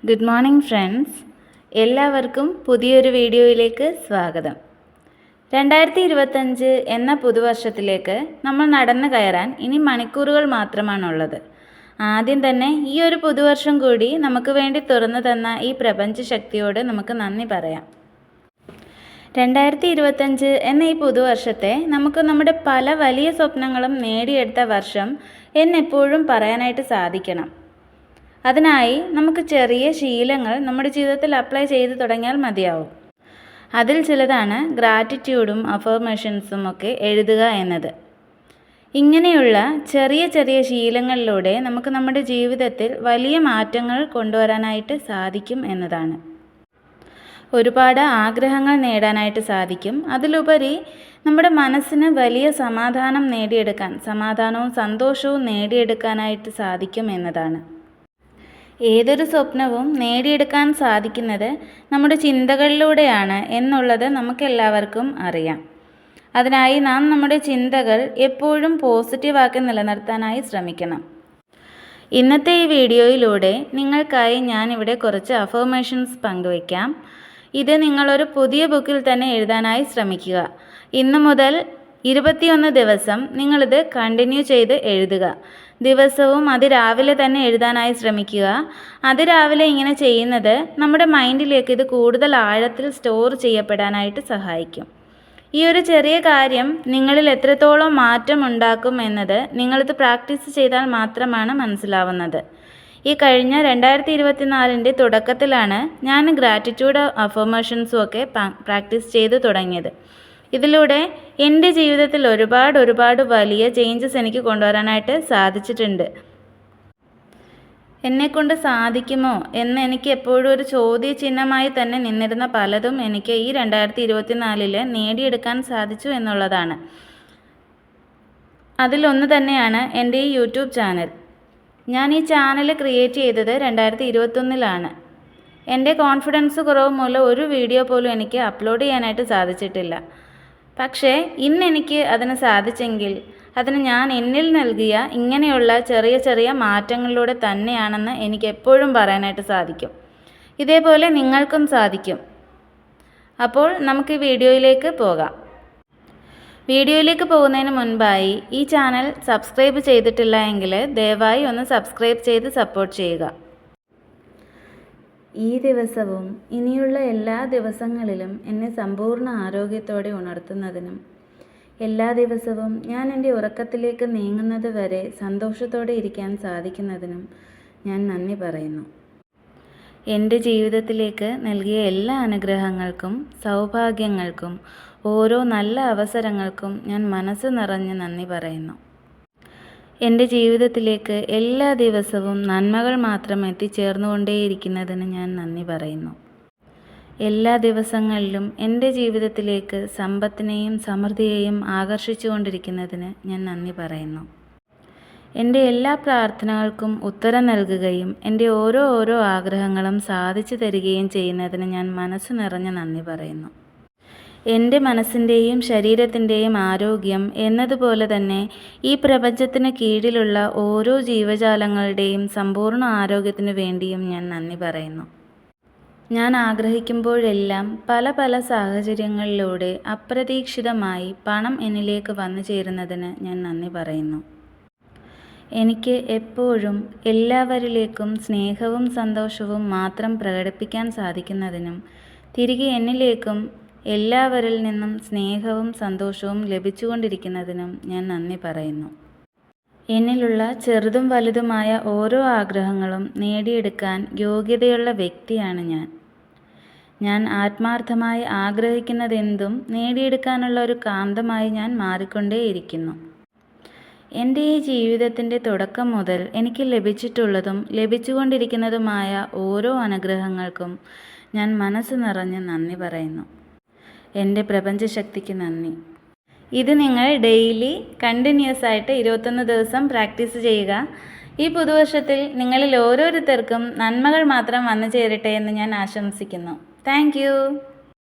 Good morning friends, എല്ലാവർക്കും പുതിയൊരു വീഡിയോയിലേക്ക് സ്വാഗതം. 2025 എന്ന പുതുവർഷത്തിലേക്ക് നമ്മൾ നടന്നു കയറാൻ ഇനി മണിക്കൂറുകൾ മാത്രമാണുള്ളത്. ആദ്യം തന്നെ ഈ ഒരു പുതുവർഷം കൂടി നമുക്ക് വേണ്ടി തുറന്നു തന്ന ഈ പ്രപഞ്ചശക്തിയോട് നമുക്ക് നന്ദി പറയാം. 2025 എന്ന ഈ പുതുവർഷത്തെ നമുക്ക് നമ്മുടെ പല വലിയ സ്വപ്നങ്ങളും നേടിയെടുത്ത വർഷം എന്നെപ്പോഴും പറയാനായിട്ട് സാധിക്കണം. അതിനായി നമുക്ക് ചെറിയ ശീലങ്ങൾ നമ്മുടെ ജീവിതത്തിൽ അപ്ലൈ ചെയ്ത് തുടങ്ങിയാൽ മതിയാവും. അതിൽ ചിലതാണ് ഗ്രാറ്റിറ്റ്യൂഡും അഫർമേഷൻസും ഒക്കെ എഴുതുക എന്നത്. ഇങ്ങനെയുള്ള ചെറിയ ചെറിയ ശീലങ്ങളിലൂടെ നമുക്ക് നമ്മുടെ ജീവിതത്തിൽ വലിയ മാറ്റങ്ങൾ കൊണ്ടുവരാനായിട്ട് സാധിക്കും എന്നതാണ്. ഒരുപാട് ആഗ്രഹങ്ങൾ നേടാനായിട്ട് സാധിക്കും. അതിലുപരി നമ്മുടെ മനസ്സിന് വലിയ സമാധാനവും സന്തോഷവും നേടിയെടുക്കാനായിട്ട് സാധിക്കും എന്നതാണ്. ഏതൊരു സ്വപ്നവും നേടിയെടുക്കാൻ സാധിക്കുന്നത് നമ്മുടെ ചിന്തകളിലൂടെയാണ് എന്നുള്ളത് നമുക്കെല്ലാവർക്കും അറിയാം. അതിനായി നാം നമ്മുടെ ചിന്തകൾ എപ്പോഴും പോസിറ്റീവാക്കി നിലനിർത്താനായി ശ്രമിക്കണം. ഇന്നത്തെ ഈ വീഡിയോയിലൂടെ നിങ്ങൾക്കായി ഞാനിവിടെ കുറച്ച് അഫർമേഷൻസ് പങ്കുവയ്ക്കാം. ഇത് നിങ്ങളൊരു പുതിയ ബുക്കിൽ തന്നെ എഴുതാനായി ശ്രമിക്കുക. ഇന്നു മുതൽ 21 ദിവസം നിങ്ങളിത് കണ്ടിന്യൂ ചെയ്ത് എഴുതുക. ദിവസവും അതിരാവിലെ തന്നെ എഴുതാനായി ശ്രമിക്കുക. അതിരാവിലെ ഇങ്ങനെ ചെയ്യുന്നത് നമ്മുടെ മൈൻഡിലേക്ക് ഇത് കൂടുതൽ ആഴത്തിൽ സ്റ്റോർ ചെയ്യപ്പെടാനായിട്ട് സഹായിക്കും. ഈ ഒരു ചെറിയ കാര്യം നിങ്ങളിൽ എത്രത്തോളം മാറ്റം ഉണ്ടാക്കും എന്നത് നിങ്ങളിത് പ്രാക്ടീസ് ചെയ്താൽ മാത്രമാണ് മനസ്സിലാവുന്നത്. ഈ കഴിഞ്ഞ 2024 തുടക്കത്തിലാണ് ഞാൻ ഗ്രാറ്റിറ്റ്യൂഡ് അഫർമേഷൻസും ഒക്കെ പ്രാക്ടീസ് ചെയ്ത് തുടങ്ങിയത്. ഇതിലൂടെ എൻ്റെ ജീവിതത്തിൽ ഒരുപാട് വലിയ ചേഞ്ചസ് എനിക്ക് കൊണ്ടുവരാനായിട്ട് സാധിച്ചിട്ടുണ്ട്. എന്നെക്കൊണ്ട് സാധിക്കുമോ എന്ന് എനിക്ക് എപ്പോഴും ഒരു ചോദ്യചിഹ്നമായി തന്നെ നിന്നിരുന്ന പലതും എനിക്ക് ഈ 2024 നേടിയെടുക്കാൻ സാധിച്ചു എന്നുള്ളതാണ്. അതിലൊന്ന് തന്നെയാണ് എൻ്റെ ഈ യൂട്യൂബ് ചാനൽ. ഞാൻ ഈ ചാനൽ ക്രിയേറ്റ് ചെയ്തത് 2021 എൻ്റെ കോൺഫിഡൻസ് കുറവ് മൂലം ഒരു വീഡിയോ പോലും എനിക്ക് അപ്ലോഡ് ചെയ്യാനായിട്ട് സാധിച്ചിട്ടില്ല. പക്ഷേ ഇന്നെനിക്ക് അതിന് സാധിച്ചെങ്കിൽ അതിന് ഞാൻ എന്നിൽ നൽകിയ ഇങ്ങനെയുള്ള ചെറിയ ചെറിയ മാറ്റങ്ങളിലൂടെ തന്നെയാണെന്ന് എനിക്ക് എപ്പോഴും പറയാനായിട്ട് സാധിക്കും. ഇതേപോലെ നിങ്ങൾക്കും സാധിക്കും. അപ്പോൾ നമുക്ക് വീഡിയോയിലേക്ക് പോകാം. വീഡിയോയിലേക്ക് പോകുന്നതിന് മുൻപായി ഈ ചാനൽ സബ്സ്ക്രൈബ് ചെയ്തിട്ടില്ല എങ്കിൽ ദയവായി ഒന്ന് സബ്സ്ക്രൈബ് ചെയ്ത് സപ്പോർട്ട് ചെയ്യുക. ഈ ദിവസവും ഇനിയുള്ള എല്ലാ ദിവസങ്ങളിലും എന്നെ സമ്പൂർണ്ണ ആരോഗ്യത്തോടെ ഉണർത്തുന്നതിനും എല്ലാ ദിവസവും ഞാൻ എൻ്റെ ഉറക്കത്തിലേക്ക് നീങ്ങുന്നത് വരെ സന്തോഷത്തോടെ ഇരിക്കാൻ സാധിക്കുന്നതിനും ഞാൻ നന്ദി പറയുന്നു. എൻ്റെ ജീവിതത്തിലേക്ക് നൽകിയ എല്ലാ അനുഗ്രഹങ്ങൾക്കും സൗഭാഗ്യങ്ങൾക്കും ഓരോ നല്ല അവസരങ്ങൾക്കും ഞാൻ മനസ്സ് നിറഞ്ഞ് നന്ദി പറയുന്നു. എൻ്റെ ജീവിതത്തിലേക്ക് എല്ലാ ദിവസവും നന്മകൾ മാത്രം എത്തിച്ചേർന്നുകൊണ്ടേയിരിക്കുന്നതിന് ഞാൻ നന്ദി പറയുന്നു. എല്ലാ ദിവസങ്ങളിലും എൻ്റെ ജീവിതത്തിലേക്ക് സമ്പത്തിനെയും സമൃദ്ധിയെയും ആകർഷിച്ചുകൊണ്ടിരിക്കുന്നതിന് ഞാൻ നന്ദി പറയുന്നു. എൻ്റെ എല്ലാ പ്രാർത്ഥനകൾക്കും ഉത്തരം നൽകുകയും എൻ്റെ ഓരോ ആഗ്രഹങ്ങളും സാധിച്ചു തരികയും ചെയ്യുന്നതിന് ഞാൻ മനസ്സ് നിറഞ്ഞ നന്ദി പറയുന്നു. എൻ്റെ മനസ്സിൻ്റെയും ശരീരത്തിൻ്റെയും ആരോഗ്യം എന്നതുപോലെ തന്നെ ഈ പ്രപഞ്ചത്തിന് കീഴിലുള്ള ഓരോ ജീവജാലങ്ങളുടെയും സമ്പൂർണ്ണ ആരോഗ്യത്തിനു വേണ്ടിയും ഞാൻ നന്ദി പറയുന്നു. ഞാൻ ആഗ്രഹിക്കുമ്പോഴെല്ലാം പല സാഹചര്യങ്ങളിലൂടെ അപ്രതീക്ഷിതമായി പണം എന്നിലേക്ക് വന്നു ചേരുന്നതിന് ഞാൻ നന്ദി പറയുന്നു. എനിക്ക് എപ്പോഴും എല്ലാവരിലേക്കും സ്നേഹവും സന്തോഷവും മാത്രം പ്രകടിപ്പിക്കാൻ സാധിക്കുന്നതിനും തിരികെ എന്നിലേക്കും എല്ലാവരിൽ നിന്നും സ്നേഹവും സന്തോഷവും ലഭിച്ചുകൊണ്ടിരിക്കുന്നതിനും ഞാൻ നന്ദി പറയുന്നു. എന്നിലുള്ള ചെറുതും വലുതുമായ ഓരോ ആഗ്രഹങ്ങളും നേടിയെടുക്കാൻ യോഗ്യതയുള്ള വ്യക്തിയാണ് ഞാൻ. ഞാൻ ആത്മാർത്ഥമായി ആഗ്രഹിക്കുന്നതെന്തും നേടിയെടുക്കാനുള്ള ഒരു കാന്തമായി ഞാൻ മാറിക്കൊണ്ടേയിരിക്കുന്നു. എൻ്റെ ഈ ജീവിതത്തിൻ്റെ തുടക്കം മുതൽ എനിക്ക് ലഭിച്ചിട്ടുള്ളതും ലഭിച്ചുകൊണ്ടിരിക്കുന്നതുമായ ഓരോ അനുഗ്രഹങ്ങൾക്കും ഞാൻ മനസ്സ് നിറഞ്ഞ് നന്ദി പറയുന്നു. എൻ്റെ പ്രപഞ്ചശക്തിക്ക് നന്ദി. ഇത് നിങ്ങൾ ഡെയിലി കണ്ടിന്യൂസ് ആയിട്ട് 21 ദിവസം പ്രാക്ടീസ് ചെയ്യുക. ഈ പുതുവർഷത്തിൽ നിങ്ങളിൽ ഓരോരുത്തർക്കും നന്മകൾ മാത്രം വന്നു ചേരട്ടെ എന്ന് ഞാൻ ആശംസിക്കുന്നു. താങ്ക്